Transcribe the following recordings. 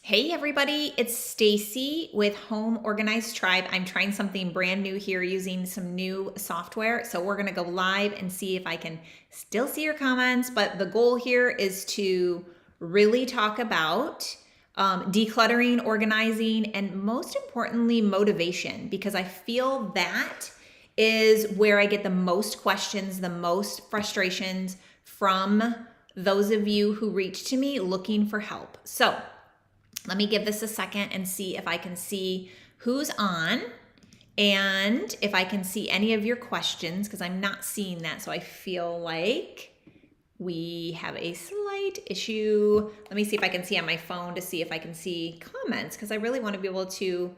Hey everybody, it's Stacy with Home Organized Tribe. I'm trying something brand new here using some new software. So we're going to go live and see if I can still see your comments. But the goal here is to really talk about decluttering, organizing, and most importantly, motivation, because I feel that is where I get the most questions, the most frustrations from those of you who reach to me looking for help. So let me give this a second and see if I can see who's on and if I can see any of your questions, because I'm not seeing that. So I feel like we have a slight issue. Let me see if I can see on my phone to see if I can see comments, because I really want to be able to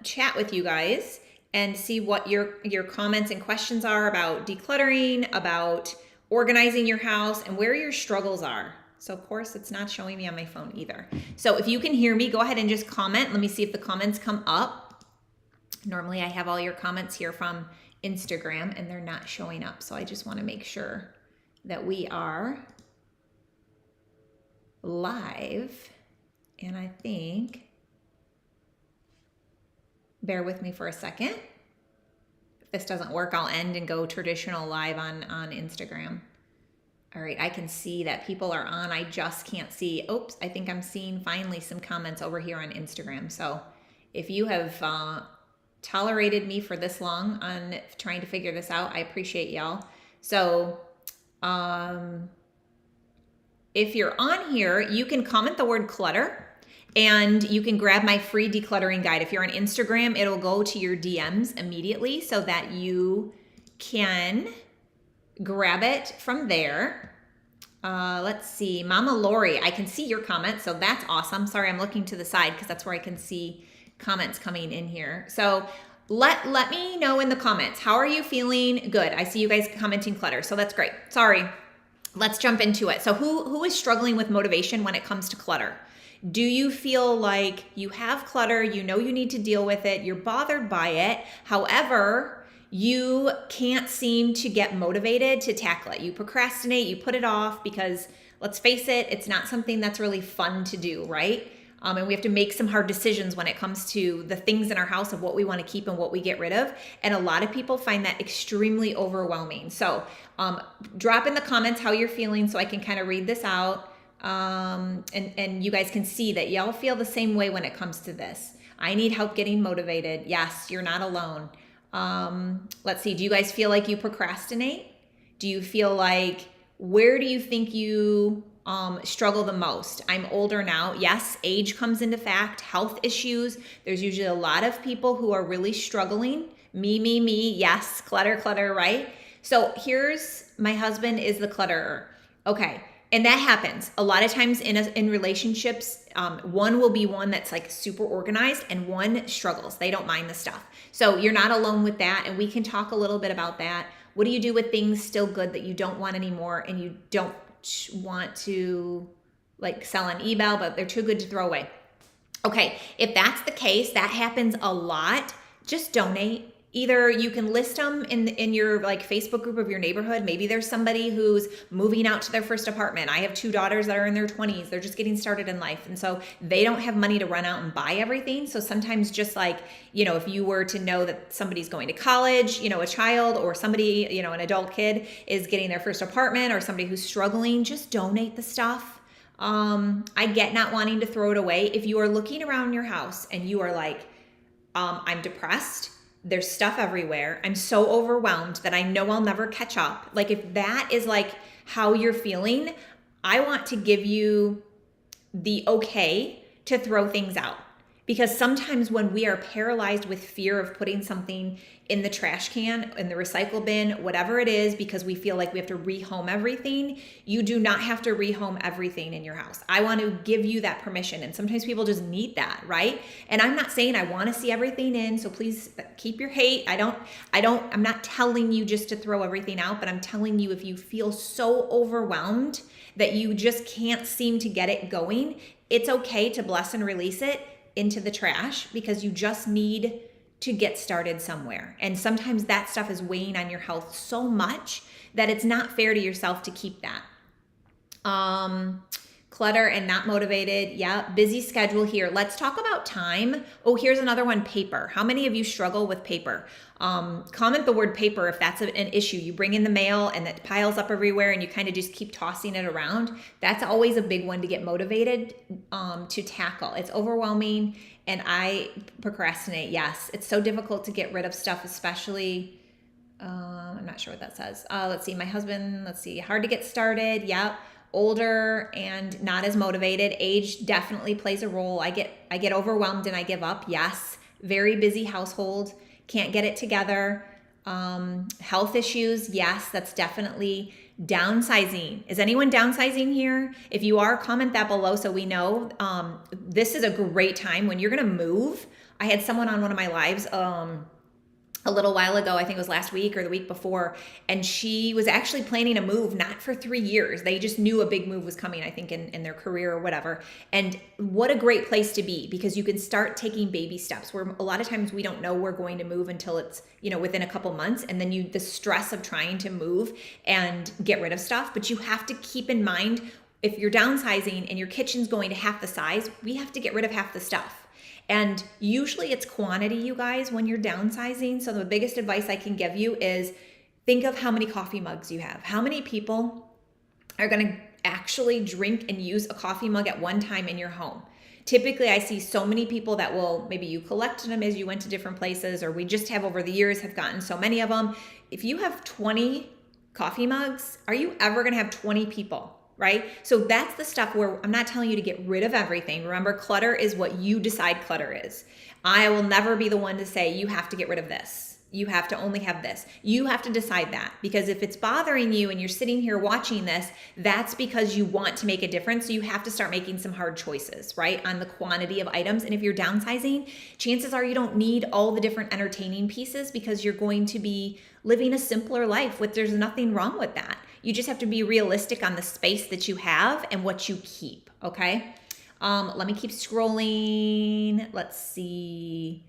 chat with you guys and see what your comments and questions are about decluttering, about organizing your house, and where your struggles are. So of course it's not showing me on my phone either. So if you can hear me, go ahead and just comment. Let me see if the comments come up. Normally I have all your comments here from Instagram and they're not showing up. So I just want to make sure that we are live. And I think, bear with me for a second. If this doesn't work, I'll end and go traditional live on Instagram. All right, I can see that people are on. I just can't see. Oops, I think I'm seeing finally some comments over here on Instagram. So if you have tolerated me for this long on trying to figure this out, I appreciate y'all. So if you're on here, you can comment the word clutter and you can grab my free decluttering guide. If you're on Instagram, it'll go to your DMs immediately so that you can grab it from there. Let's see, Mama Lori, I can see your comments, so that's awesome. Sorry, I'm looking to the side because that's where I can see comments coming in here. So let me know in the comments. How are you feeling? Good. I see you guys commenting clutter, so that's great. Sorry. Let's jump into it. So who is struggling with motivation when it comes to clutter? Do you feel like you have clutter, you know you need to deal with it, you're bothered by it, however, you can't seem to get motivated to tackle it? You procrastinate, you put it off because, let's face it, it's not something that's really fun to do, right? And we have to make some hard decisions when it comes to the things in our house of what we want to keep and what we get rid of. And a lot of people find that extremely overwhelming. So drop in the comments how you're feeling so I can kind of read this out. And you guys can see that y'all feel the same way when it comes to this. I need help getting motivated. Yes, you're not alone. Let's see. Do you guys feel like you procrastinate? Do you feel like, where do you think you struggle the most? I'm older now. Yes, age comes into fact, health issues. There's usually a lot of people who are really struggling. Me. Yes, clutter, right? So here's, my husband is the clutterer. Okay. And that happens a lot of times in relationships. One will be one that's like super organized and one struggles. They don't mind the stuff. So you're not alone with that. And we can talk a little bit about that. What do you do with things still good that you don't want anymore and you don't want to like sell on eBay, but they're too good to throw away? Okay, if that's the case, that happens a lot. Just donate. Either you can list them in your like Facebook group of your neighborhood. Maybe there's somebody who's moving out to their first apartment. I have 2 daughters that are in their 20s. They're just getting started in life. And so they don't have money to run out and buy everything. So sometimes just like, if you were to know that somebody's going to college, a child or somebody, an adult kid is getting their first apartment, or somebody who's struggling, just donate the stuff. I get not wanting to throw it away. If you are looking around your house and you are like, I'm depressed, there's stuff everywhere, I'm so overwhelmed that I know I'll never catch up. Like, if that is like how you're feeling, I want to give you the okay to throw things out. Because sometimes when we are paralyzed with fear of putting something in the trash can, in the recycle bin, whatever it is, because we feel like we have to rehome everything, you do not have to rehome everything in your house. I want to give you that permission. And sometimes people just need that, right? And I'm not saying I want to see everything in, so please keep your hate. I'm not telling you just to throw everything out, but I'm telling you, if you feel so overwhelmed that you just can't seem to get it going, it's okay to bless and release it into the trash, because you just need to get started somewhere. And sometimes that stuff is weighing on your health so much that it's not fair to yourself to keep that. Clutter and not motivated. Yeah, busy schedule here. Let's talk about time. Oh, here's another one, paper. How many of you struggle with paper? Comment the word paper if that's an issue. You bring in the mail and it piles up everywhere and you kind of just keep tossing it around. That's always a big one to get motivated to tackle. It's overwhelming and I procrastinate. Yes, it's so difficult to get rid of stuff, especially, I'm not sure what that says. Let's see, my husband, hard to get started. Yep. Older and not as motivated. Age definitely plays a role. I get overwhelmed and I give up. Yes. Very busy household. Can't get it together. Health issues. Yes, that's definitely downsizing. Is anyone downsizing here? If you are, comment that below so we know. This is a great time when you're going to move. I had someone on one of my lives, a little while ago, I think it was last week or the week before, and she was actually planning a move, not for 3 years. They just knew a big move was coming, I think, in their career or whatever. And what a great place to be, because you can start taking baby steps where a lot of times we don't know we're going to move until it's, within a couple months. And then the stress of trying to move and get rid of stuff. But you have to keep in mind, if you're downsizing and your kitchen's going to half the size, we have to get rid of half the stuff. And usually it's quantity, you guys, when you're downsizing. So the biggest advice I can give you is think of how many coffee mugs you have. How many people are going to actually drink and use a coffee mug at one time in your home? Typically, I see so many people that will, maybe you collected them as you went to different places, or we just have over the years have gotten so many of them. If you have 20 coffee mugs, are you ever going to have 20 people? Right? So that's the stuff where I'm not telling you to get rid of everything. Remember, clutter is what you decide clutter is. I will never be the one to say you have to get rid of this. You have to only have this. You have to decide that, because if it's bothering you and you're sitting here watching this, that's because you want to make a difference. So you have to start making some hard choices, right? On the quantity of items. And if you're downsizing, chances are you don't need all the different entertaining pieces, because you're going to be living a simpler life, which there's nothing wrong with that. You just have to be realistic on the space that you have and what you keep, okay? Let me keep scrolling. Let's see.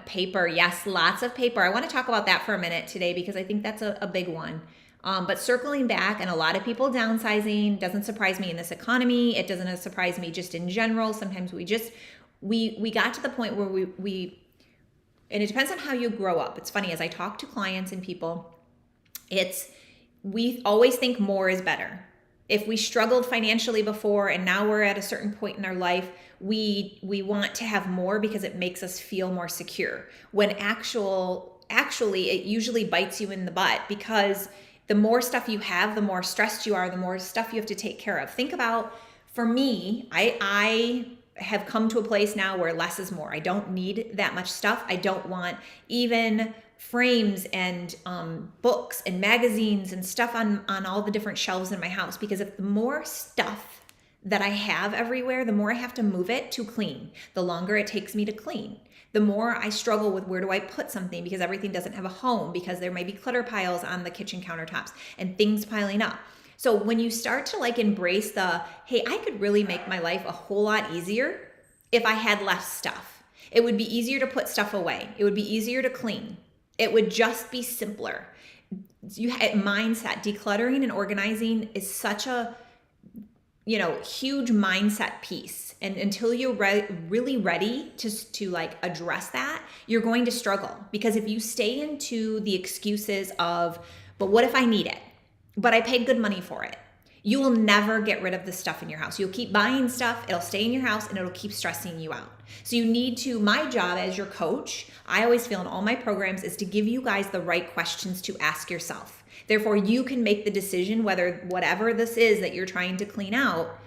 Paper. Yes, lots of paper. I want to talk about that for a minute today, because I think that's a big one. But circling back, and a lot of people downsizing doesn't surprise me in this economy. It doesn't surprise me just in general. Sometimes we got to the point where and it depends on how you grow up. It's funny, as I talk to clients and people, we always think more is better. If we struggled financially before and now we're at a certain point in our life, we want to have more because it makes us feel more secure. When actually it usually bites you in the butt, because the more stuff you have, the more stressed you are, the more stuff you have to take care of. Think about, for me, I have come to a place now where less is more. I don't need that much stuff. I don't want even frames and books and magazines and stuff on all the different shelves in my house, because if the more stuff that I have everywhere, the more I have to move it to clean, the longer it takes me to clean, the more I struggle with where do I put something, because everything doesn't have a home, because there may be clutter piles on the kitchen countertops and things piling up. So when you start to embrace hey, I could really make my life a whole lot easier if I had less stuff. It would be easier to put stuff away. It would be easier to clean. It would just be simpler. Mindset, decluttering and organizing is such a, huge mindset piece. And until you're really ready to address that, you're going to struggle. Because if you stay into the excuses of, but what if I need it? But I paid good money for it. You will never get rid of the stuff in your house. You'll keep buying stuff, it'll stay in your house, and it'll keep stressing you out. So you need to, my job as your coach, I always feel in all my programs, is to give you guys the right questions to ask yourself. Therefore, you can make the decision whether whatever this is that you're trying to clean out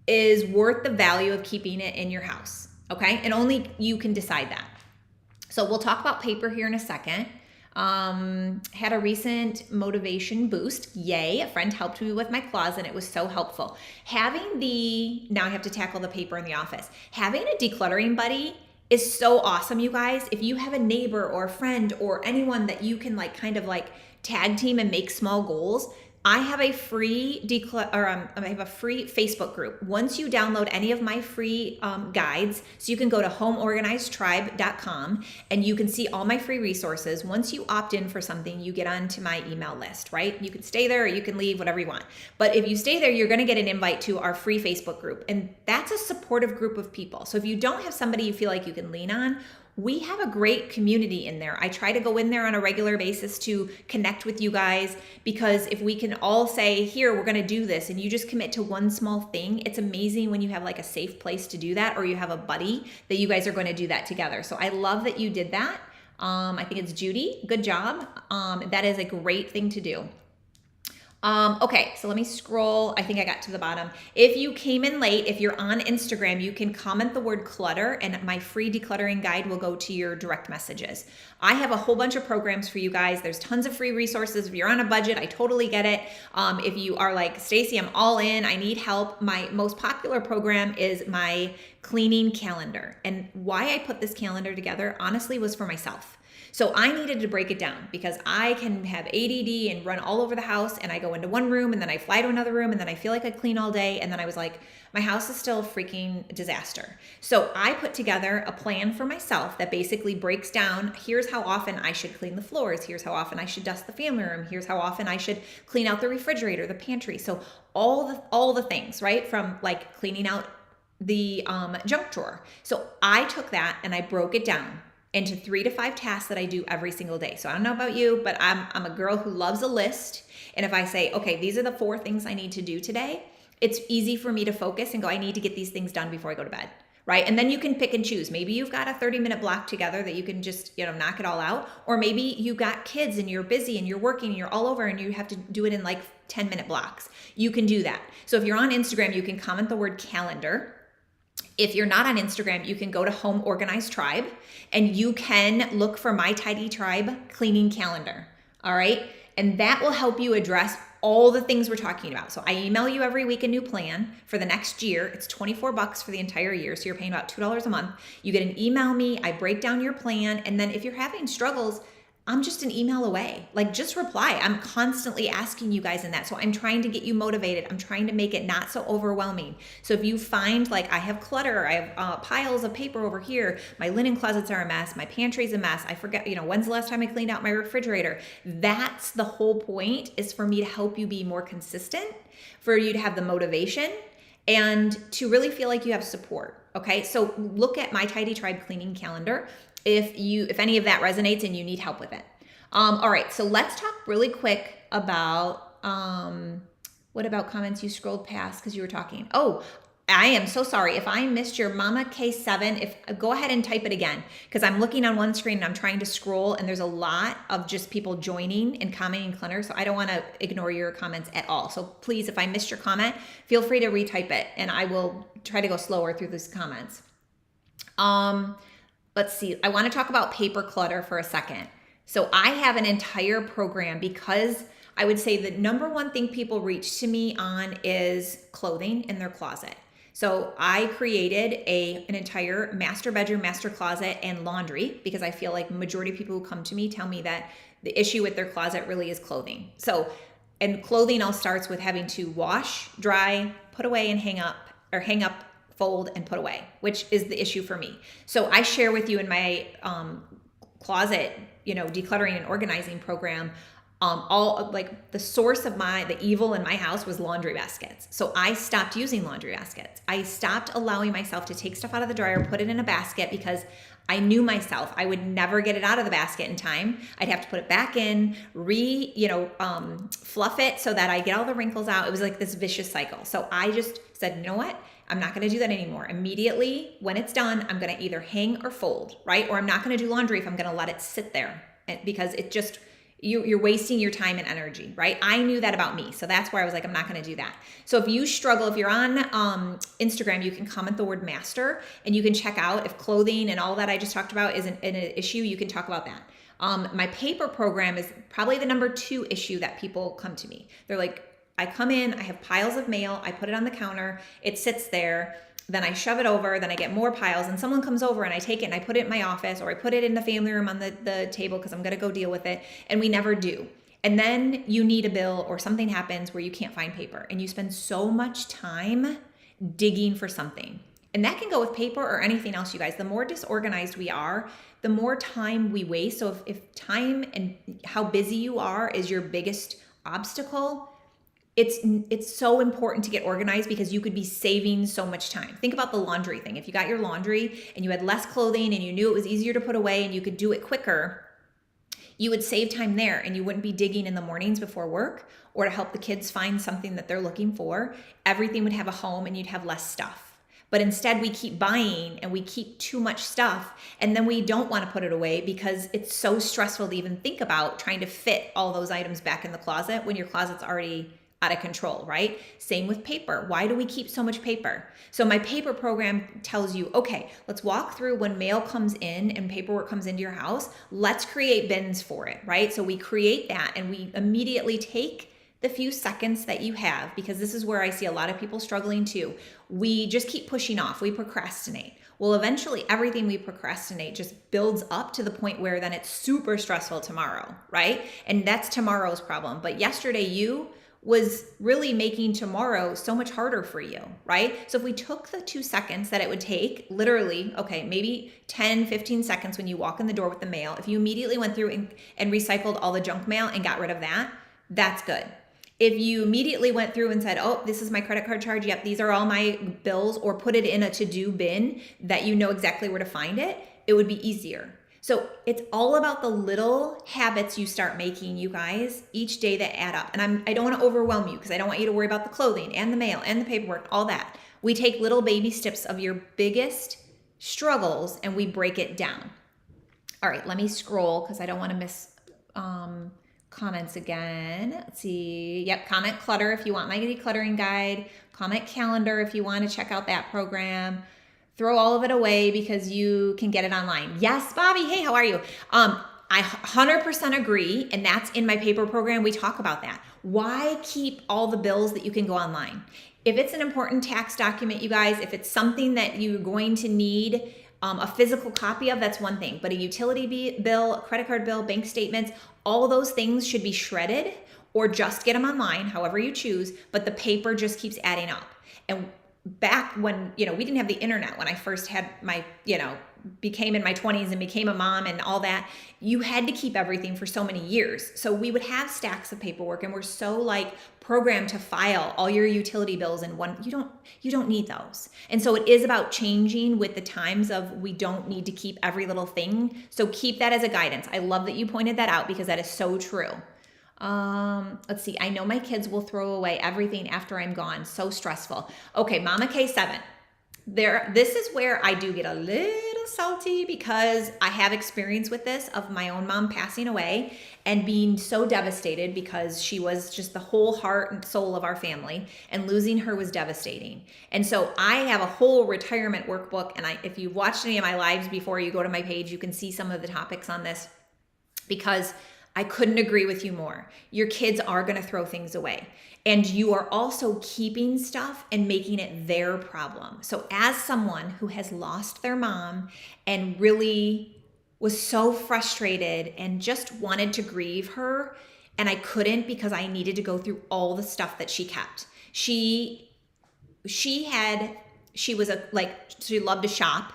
is worth the value of keeping it in your house, okay? And only you can decide that. So we'll talk about paper here in a second. Had a recent motivation boost. Yay. A friend helped me with my closet. It was so helpful. Now I have to tackle the paper in the office. Having a decluttering buddy is so awesome, you guys. If you have a neighbor or a friend or anyone that you can kind of tag team and make small goals, I have a free I have a free Facebook group. Once you download any of my free guides, so you can go to homeorganizedtribe.com and you can see all my free resources. Once you opt in for something, you get onto my email list, right? You can stay there or you can leave, whatever you want. But if you stay there, you're going to get an invite to our free Facebook group. And that's a supportive group of people. So if you don't have somebody you feel like you can lean on, we have a great community in there. I try to go in there on a regular basis to connect with you guys, because if we can all say, here, we're going to do this, and you just commit to one small thing, it's amazing when you have like a safe place to do that, or you have a buddy that you guys are going to do that together. So I love that you did that. I think it's Judy. Good job. That is a great thing to do. Okay, so let me scroll. I think I got to the bottom. If you came in late, if you're on Instagram, you can comment the word clutter and my free decluttering guide will go to your direct messages. I have a whole bunch of programs for you guys. There's tons of free resources. If you're on a budget, I totally get it. If you are like, Stacy, I'm all in, I need help. My most popular program is my cleaning calendar. And why I put this calendar together, honestly, was for myself. So I needed to break it down because I can have ADD and run all over the house, and I go into one room and then I fly to another room and then I feel like I clean all day, and then I was like, my house is still a freaking disaster. So I put together a plan for myself that basically breaks down, here's how often I should clean the floors, here's how often I should dust the family room, here's how often I should clean out the refrigerator, the pantry. So all the things, right? From like cleaning out the junk drawer. So I took that and I broke it down into 3 to 5 tasks that I do every single day. So I don't know about you, but I'm a girl who loves a list. And if I say, okay, these are the 4 things I need to do today, it's easy for me to focus and go, I need to get these things done before I go to bed, right? And then you can pick and choose. Maybe you've got a 30-minute block together that you can just, knock it all out. Or maybe you got kids and you're busy and you're working and you're all over and you have to do it in like 10-minute blocks. You can do that. So if you're on Instagram, you can comment the word calendar. If you're not on Instagram, you can go to Home Organized Tribe and you can look for My Tidy Tribe cleaning calendar. All right. And that will help you address all the things we're talking about. So I email you every week a new plan for the next year. It's $24 for the entire year. So you're paying about $2 a month. You get an email me, I break down your plan. And then if you're having struggles, I'm just an email away. Like, just reply. I'm constantly asking you guys in that. So I'm trying to get you motivated. I'm trying to make it not so overwhelming. So if you find like I have clutter, I have piles of paper over here, my linen closets are a mess, my pantry's a mess, I forget, when's the last time I cleaned out my refrigerator? That's the whole point, is for me to help you be more consistent, for you to have the motivation, and to really feel like you have support. Okay, so look at My Tidy Tribe cleaning calendar if any of that resonates and you need help with it. All right, so let's talk really quick about what about comments you scrolled past because you were talking. Oh, I am so sorry if I missed your Mama K7. Go ahead and type it again, because I'm looking on one screen and I'm trying to scroll and there's a lot of just people joining and commenting clutter, so I don't want to ignore your comments at all. So please, if I missed your comment, feel free to retype it and I will try to go slower through these comments. Let's see. I want to talk about paper clutter for a second. So I have an entire program, because I would say the number one thing people reach to me on is clothing in their closet. So I created an entire master bedroom, master closet, and laundry, because I feel like majority of people who come to me tell me that the issue with their closet really is clothing. So, and clothing all starts with having to wash, dry, put away, and hang up, fold, and put away, which is the issue for me. So I share with you in my closet, decluttering and organizing program, all like the source of the evil in my house was laundry baskets. So I stopped using laundry baskets. I stopped allowing myself to take stuff out of the dryer, put it in a basket, because I knew myself. I would never get it out of the basket in time. I'd have to put it back in, fluff it so that I get all the wrinkles out. It was like this vicious cycle. So I just said, you know what? I'm not going to do that anymore. Immediately when it's done, I'm going to either hang or fold, right? Or I'm not going to do laundry if I'm going to let it sit there, because it just, you're wasting your time and energy, right? I knew that about me. So that's where I was like, I'm not going to do that. So if you struggle, if you're on Instagram, you can comment the word master and you can check out if clothing and all that I just talked about is an issue. You can talk about that. My paper program is probably the number 2 issue that people come to me. They're like, I come in, I have piles of mail, I put it on the counter, it sits there, then I shove it over, then I get more piles, and someone comes over and I take it and I put it in my office, or I put it in the family room on the table because I'm going to go deal with it, and we never do. And then you need a bill or something happens where you can't find paper and you spend so much time digging for something. And that can go with paper or anything else, you guys. The more disorganized we are, the more time we waste. So if time and how busy you are is your biggest obstacle, it's so important to get organized because you could be saving so much time. Think about the laundry thing. If you got your laundry and you had less clothing and you knew it was easier to put away and you could do it quicker, you would save time there and you wouldn't be digging in the mornings before work or to help the kids find something that they're looking for. Everything would have a home and you'd have less stuff. But instead we keep buying and we keep too much stuff and then we don't want to put it away because it's so stressful to even think about trying to fit all those items back in the closet when your closet's already out of control, right? Same with paper. Why do we keep so much paper? So my paper program tells you, okay, let's walk through when mail comes in and paperwork comes into your house. Let's create bins for it, right? So we create that and we immediately take the few seconds that you have, because this is where I see a lot of people struggling too. We just keep pushing off. We procrastinate. Well, eventually everything we procrastinate just builds up to the point where then it's super stressful tomorrow, right? And that's tomorrow's problem. But yesterday you was really making tomorrow so much harder for you, right? So if we took the 2 seconds that it would take, literally, okay, maybe 10, 15 seconds when you walk in the door with the mail, if you immediately went through and recycled all the junk mail and got rid of that, that's good. If you immediately went through and said, oh, this is my credit card charge, yep, these are all my bills, or put it in a to-do bin that you know exactly where to find it, it would be easier. So it's all about the little habits you start making, you guys, each day that add up. And I don't want to overwhelm you because I don't want you to worry about the clothing and the mail and the paperwork, all that. We take little baby steps of your biggest struggles and we break it down. All right, let me scroll because I don't want to miss comments again. Let's see. Yep, comment clutter if you want my decluttering guide. Comment calendar if you want to check out that program. Throw all of it away because you can get it online. Yes, Bobby. Hey, how are you? I 100% agree. And that's in my paper program. We talk about that. Why keep all the bills that you can go online? If it's an important tax document, you guys, if it's something that you're going to need a physical copy of, that's one thing. But a utility bill, a credit card bill, bank statements, all those things should be shredded or just get them online, however you choose. But the paper just keeps adding up. And back when, we didn't have the internet, when I first had my, became in my 20s and became a mom and all that, you had to keep everything for so many years. So we would have stacks of paperwork and we're so programmed to file all your utility bills in one. You don't need those. And so it is about changing with the times of we don't need to keep every little thing. So keep that as a guidance. I love that you pointed that out because that is so true. Let's see. I know my kids will throw away everything after I'm gone. So stressful. Okay, Mama K7. This is where I do get a little salty because I have experience with this of my own mom passing away and being so devastated because she was just the whole heart and soul of our family, and losing her was devastating. And so I have a whole retirement workbook, and if you've watched any of my lives before, you go to my page, you can see some of the topics on this because I couldn't agree with you more. Your kids are going to throw things away. And you are also keeping stuff and making it their problem. So as someone who has lost their mom and really was so frustrated and just wanted to grieve her, and I couldn't because I needed to go through all the stuff that she kept. She loved to shop.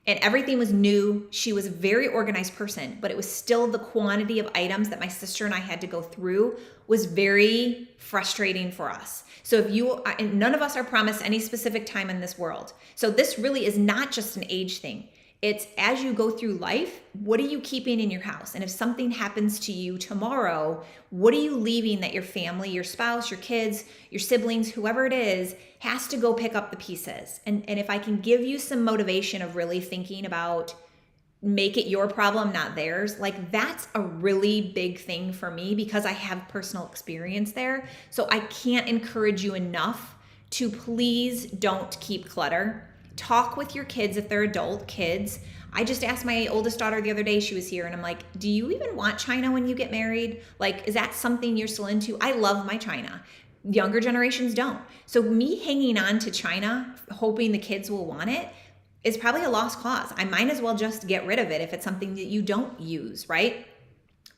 And everything was new. She was a very organized person, but it was still the quantity of items that my sister and I had to go through was very frustrating for us. So and none of us are promised any specific time in this world. So this really is not just an age thing. It's as you go through life, what are you keeping in your house? And if something happens to you tomorrow, what are you leaving that your family, your spouse, your kids, your siblings, whoever it is, has to go pick up the pieces? And if I can give you some motivation of really thinking about make it your problem, not theirs, that's a really big thing for me because I have personal experience there. So I can't encourage you enough to please don't keep clutter. Talk with your kids if they're adult kids. I just asked my oldest daughter the other day, she was here, and I'm like, do you even want China when you get married? Is that something you're still into? I love my China. Younger generations don't. So me hanging on to China, hoping the kids will want it, is probably a lost cause. I might as well just get rid of it if it's something that you don't use, right?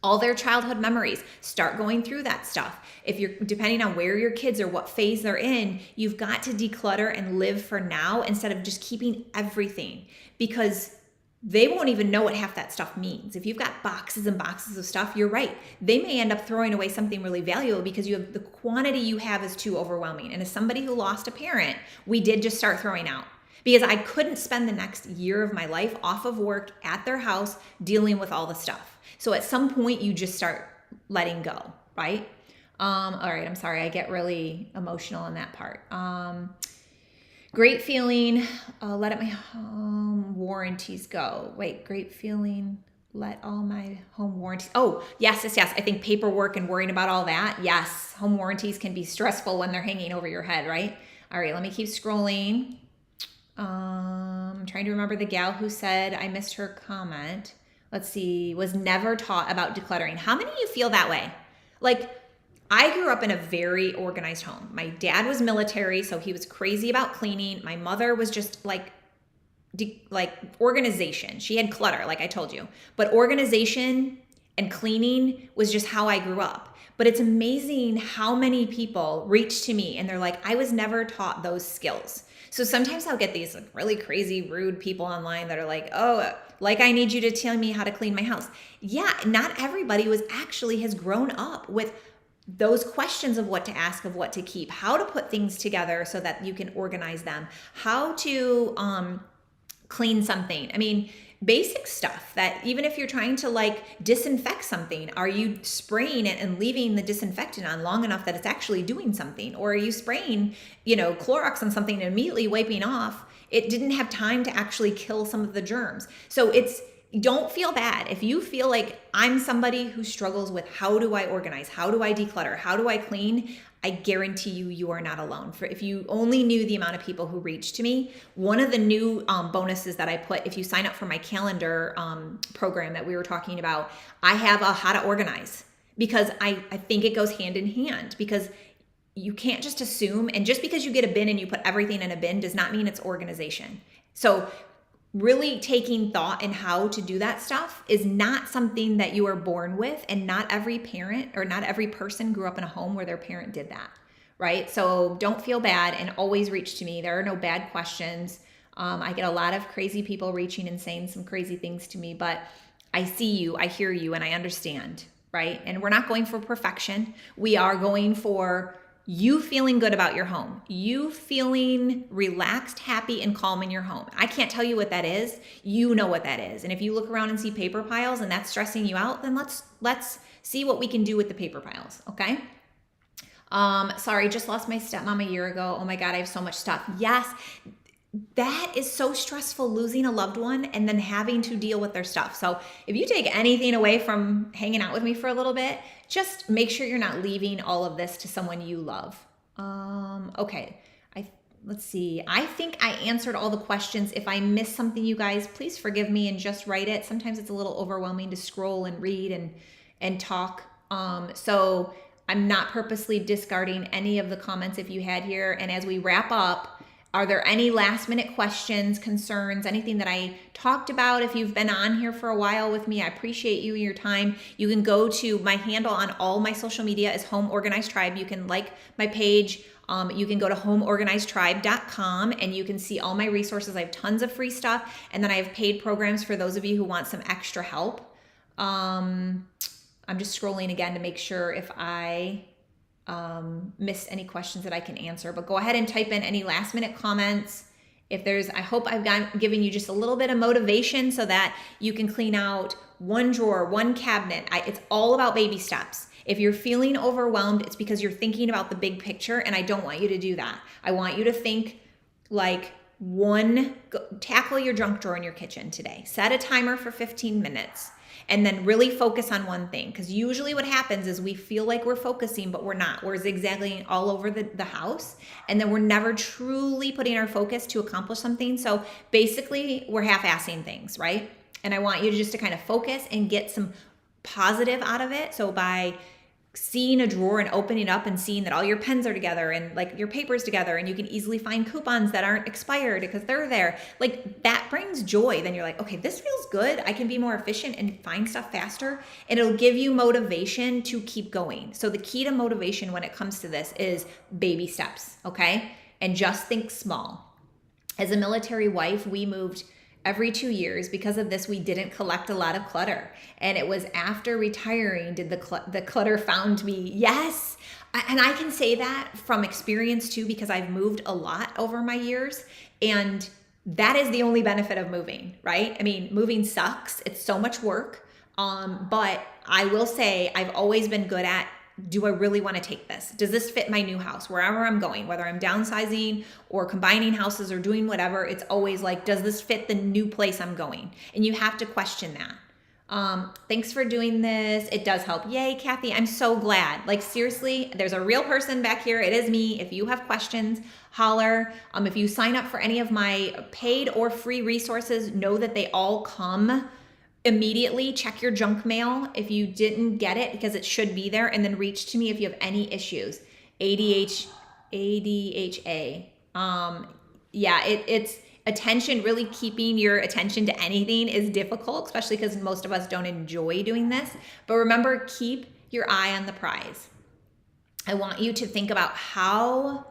all their childhood memories. Start going through that stuff. If you're depending on where your kids are, what phase they're in, you've got to declutter and live for now instead of just keeping everything, because they won't even know what half that stuff means. If you've got boxes and boxes of stuff, you're right. They may end up throwing away something really valuable because you have the quantity you have is too overwhelming. And as somebody who lost a parent, we did just start throwing out, because I couldn't spend the next year of my life off of work at their house dealing with all the stuff. So at some point you just start letting go, right? All right, I'm sorry, I get really emotional on that part. Great feeling, let my home warranties go. Wait, great feeling, let all my home warranties. Oh, yes. I think paperwork and worrying about all that. Yes, home warranties can be stressful when they're hanging over your head, right? All right, let me keep scrolling. I'm trying to remember the gal who said I missed her comment. Let's see, was never taught about decluttering. How many of you feel that way? Like, I grew up in a very organized home. My dad was military, so he was crazy about cleaning. My mother was just like organization. She had clutter, like I told you. But organization and cleaning was just how I grew up. But it's amazing how many people reach to me and they're like, I was never taught those skills. So sometimes I'll get these like really crazy, rude people online that are like, oh, like I need you to tell me how to clean my house. Yeah, not everybody has grown up with those questions of what to ask, of what to keep, how to put things together so that you can organize them, how to clean something. I mean, basic stuff that even if you're trying to like disinfect something, are you spraying it and leaving the disinfectant on long enough that it's actually doing something? Or are you spraying, Clorox on something and immediately wiping off? It didn't have time to actually kill some of the germs. So don't feel bad. If you feel like I'm somebody who struggles with how do I organize, how do I declutter, how do I clean, I guarantee you are not alone. If you only knew the amount of people who reach to me, one of the new bonuses that I put, if you sign up for my calendar program that we were talking about, I have a how to organize, because I think it goes hand in hand, because you can't just assume, and just because you get a bin and you put everything in a bin does not mean it's organization. So really taking thought in how to do that stuff is not something that you are born with, and not every parent or not every person grew up in a home where their parent did that, right? So don't feel bad and always reach to me. There are no bad questions. I get a lot of crazy people reaching and saying some crazy things to me, but I see you, I hear you, and I understand, right? And we're not going for perfection. We are going for you feeling good about your home, you feeling relaxed, happy, and calm in your home. I can't tell you what that is. You know what that is. And if you look around and see paper piles and that's stressing you out, then let's see what we can do with the paper piles, okay? Sorry, just lost my stepmom a year ago. Oh my God, I have so much stuff. Yes, that is so stressful, losing a loved one and then having to deal with their stuff. So if you take anything away from hanging out with me for a little bit, just make sure you're not leaving all of this to someone you love. Okay, let's see. I think I answered all the questions. If I missed something, you guys, please forgive me and just write it. Sometimes it's a little overwhelming to scroll and read and talk. So I'm not purposely discarding any of the comments if you had here. And as we wrap up, are there any last minute questions, concerns, anything that I talked about? If you've been on here for a while with me, I appreciate you and your time. You can go to my handle on all my social media is Home Organized Tribe. You can like my page. You can go to homeorganizedtribe.com and you can see all my resources. I have tons of free stuff. And then I have paid programs for those of you who want some extra help. I'm just scrolling again to make sure if I missed any questions that I can answer, but go ahead and type in any last minute comments. I hope I've given you just a little bit of motivation so that you can clean out one drawer, one cabinet. It's all about baby steps. If you're feeling overwhelmed, it's because you're thinking about the big picture, and I don't want you to do that. I want you to think like tackle your junk drawer in your kitchen today. Set a timer for 15 minutes. And then really focus on one thing. Because usually what happens is we feel like we're focusing, but we're not. We're zigzagging all over the house. And then we're never truly putting our focus to accomplish something. So basically, we're half-assing things, right? And I want you to kind of focus and get some positive out of it. So by seeing a drawer and opening it up and seeing that all your pens are together and like your papers together, and you can easily find coupons that aren't expired because they're there. Like that brings joy. Then you're like, okay, this feels good. I can be more efficient and find stuff faster, and it'll give you motivation to keep going. So the key to motivation when it comes to this is baby steps, okay? And just think small. As a military wife, we moved every 2 years. Because of this, we didn't collect a lot of clutter. And it was after retiring did the clutter found me. Yes. And I can say that from experience too, because I've moved a lot over my years. And that is the only benefit of moving, right? I mean, moving sucks. It's so much work. But I will say I've always been good at, do I really want to take this? Does this fit my new house? Wherever I'm going, whether I'm downsizing or combining houses or doing whatever, it's always like, does this fit the new place I'm going? And you have to question that. Thanks for doing this. It does help. Yay, Kathy. I'm so glad. Like seriously, there's a real person back here. It is me. If you have questions, holler. If you sign up for any of my paid or free resources, know that they all come immediately. Check your junk mail if you didn't get it, because it should be there, and then reach to me if you have any issues. ADHA. It's attention, really keeping your attention to anything is difficult, especially because most of us don't enjoy doing this. But remember, keep your eye on the prize. I want you to think about how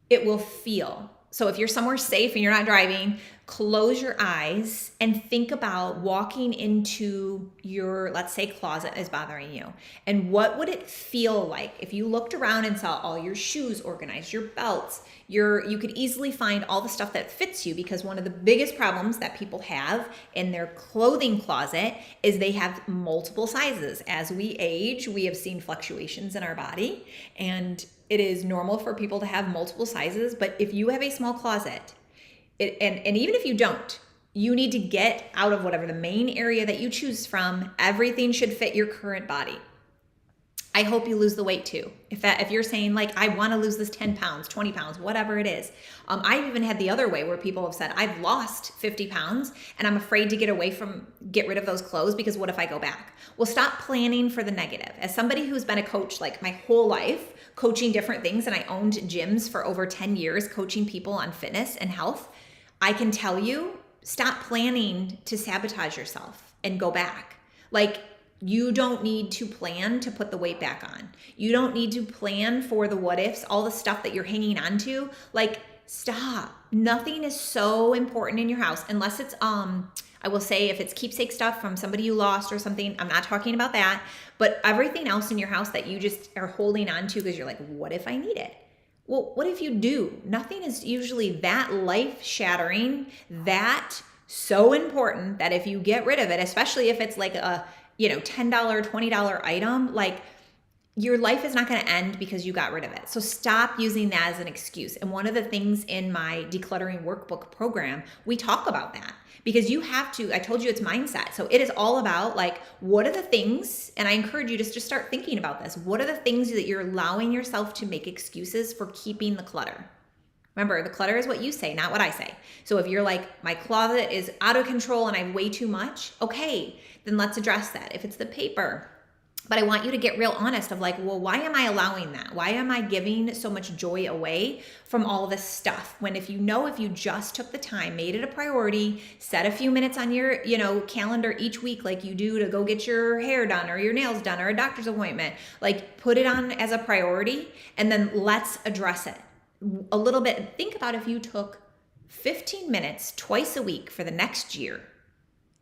it will feel. So if you're somewhere safe and you're not driving, close your eyes and think about walking into your, let's say, closet is bothering you. And what would it feel like if you looked around and saw all your shoes organized, your belts, you could easily find all the stuff that fits you, because one of the biggest problems that people have in their clothing closet is they have multiple sizes. As we age, we have seen fluctuations in our body, and it is normal for people to have multiple sizes. But if you have a small closet, and even if you don't, you need to get out of whatever the main area that you choose from. Everything should fit your current body. I hope you lose the weight too. If you're saying like, I want to lose this 10 pounds, 20 pounds, whatever it is. I've even had the other way where people have said, I've lost 50 pounds and I'm afraid to get rid of those clothes because what if I go back? Well, stop planning for the negative. As somebody who's been a coach like my whole life, coaching different things, and I owned gyms for over 10 years, coaching people on fitness and health, I can tell you, stop planning to sabotage yourself and go back. Like, you don't need to plan to put the weight back on. You don't need to plan for the what ifs, all the stuff that you're hanging on to. Like, stop. Nothing is so important in your house unless it's, I will say, if it's keepsake stuff from somebody you lost or something, I'm not talking about that. But everything else in your house that you just are holding on to because you're like, what if I need it? Well, what if you do? Nothing is usually that life-shattering, that so important that if you get rid of it, especially if it's like a $10, $20 item, like your life is not going to end because you got rid of it. So stop using that as an excuse. And one of the things in my decluttering workbook program, we talk about that, because you have to, I told you it's mindset. So it is all about like, what are the things, and I encourage you to just start thinking about this. What are the things that you're allowing yourself to make excuses for keeping the clutter? Remember, the clutter is what you say, not what I say. So if you're like, my closet is out of control and I have way too much, okay, then let's address that. If it's the paper, but I want you to get real honest of like, well, why am I allowing that? Why am I giving so much joy away from all this stuff? When if you just took the time, made it a priority, set a few minutes on your, calendar each week like you do to go get your hair done or your nails done or a doctor's appointment, like put it on as a priority, and then let's address it a little bit. Think about if you took 15 minutes twice a week for the next year,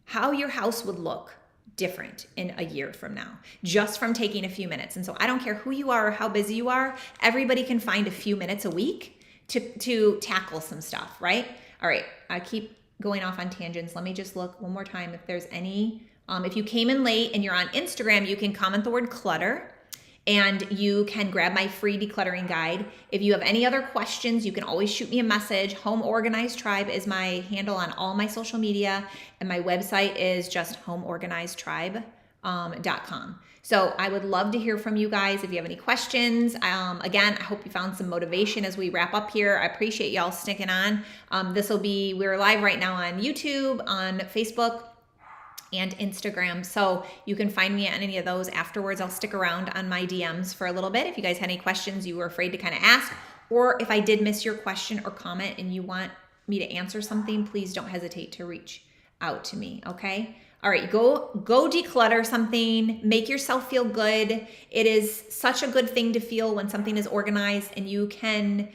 how your house would look different in a year from now, just from taking a few minutes. And so I don't care who you are or how busy you are, everybody can find a few minutes a week to tackle some stuff, right? All right, I keep going off on tangents. Let me just look one more time if there's any. If you came in late and you're on Instagram, you can comment the word clutter, and you can grab my free decluttering guide. If you have any other questions, you can always shoot me a message. Home Organized Tribe is my handle on all my social media, and my website is just homeorganizedtribe.com. So I would love to hear from you guys if you have any questions. Again, I hope you found some motivation as we wrap up here. I appreciate y'all sticking on. We're live right now on YouTube, on Facebook, and Instagram. So you can find me on any of those afterwards. I'll stick around on my DMs for a little bit if you guys had any questions you were afraid to kind of ask, or if I did miss your question or comment and you want me to answer something, please don't hesitate to reach out to me, okay? All right, go declutter something, make yourself feel good. It is such a good thing to feel when something is organized and you can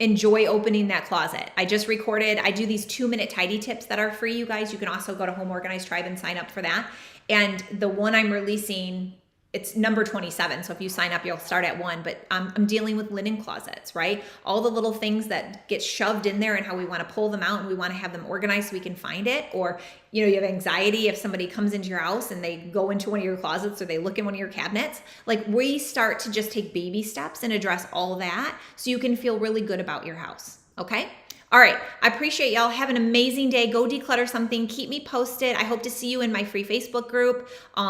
enjoy opening that closet. I just recorded, I do these 2-minute tidy tips that are free, you guys. You can also go to Home Organized Tribe and sign up for that. And the one I'm releasing, it's number 27. So if you sign up, you'll start at 1, but I'm dealing with linen closets, right? All the little things that get shoved in there and how we want to pull them out and we want to have them organized so we can find it. Or, you have anxiety if somebody comes into your house and they go into one of your closets or they look in one of your cabinets. Like, we start to just take baby steps and address all that so you can feel really good about your house, okay? All right, I appreciate y'all. Have an amazing day. Go declutter something. Keep me posted. I hope to see you in my free Facebook group,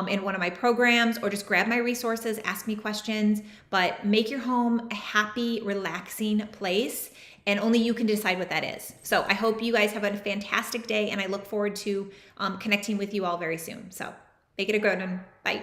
in one of my programs, or just grab my resources, ask me questions. But make your home a happy, relaxing place, and only you can decide what that is. So I hope you guys have a fantastic day, and I look forward to connecting with you all very soon. So make it a good one. Bye.